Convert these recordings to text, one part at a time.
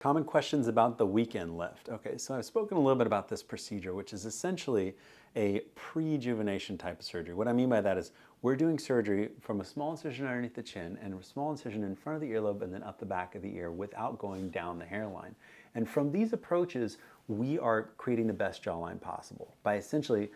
Common questions about the weekend lift. Okay, so I've spoken a little bit about this procedure, which is essentially a pre-rejuvenation type of surgery. What I mean by that is we're doing surgery from a small incision underneath the chin and a small incision in front of the earlobe and then up the back of the ear without going down the hairline. And from these approaches, we are creating the best jawline possible by essentially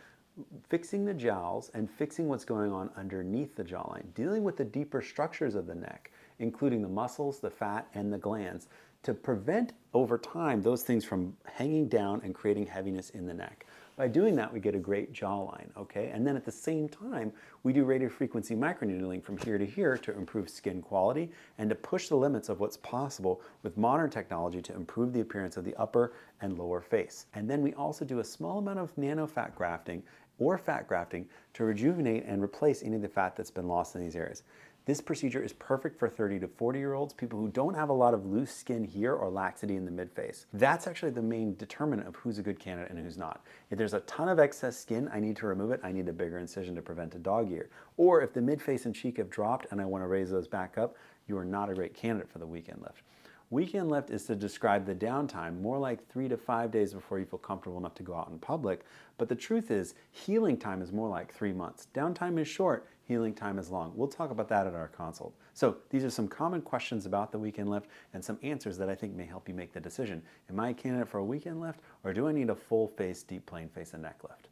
fixing the jowls and fixing what's going on underneath the jawline, dealing with the deeper structures of the neck, including the muscles, the fat, and the glands, to prevent over time those things from hanging down and creating heaviness in the neck. By doing that, we get a great jawline, okay? And then at the same time, we do radio frequency microneedling from here to here to improve skin quality and to push the limits of what's possible with modern technology to improve the appearance of the upper and lower face. And then we also do a small amount of nano fat grafting or fat grafting to rejuvenate and replace any of the fat that's been lost in these areas. This procedure is perfect for 30 to 40-year-olds, people who don't have a lot of loose skin here or laxity in the midface. That's actually the main determinant of who's a good candidate and who's not. If there's a ton of excess skin, I need to remove it. I need a bigger incision to prevent a dog ear. Or if the midface and cheek have dropped and I want to raise those back up, you are not a great candidate for the weekend lift. Weekend lift is to describe the downtime, more like 3 to 5 days before you feel comfortable enough to go out in public. But the truth is, healing time is more like 3 months. Downtime is short, healing time is long. We'll talk about that at our consult. So these are some common questions about the weekend lift and some answers that I think may help you make the decision. Am I a candidate for a weekend lift, or do I need a full face, deep plane face and neck lift?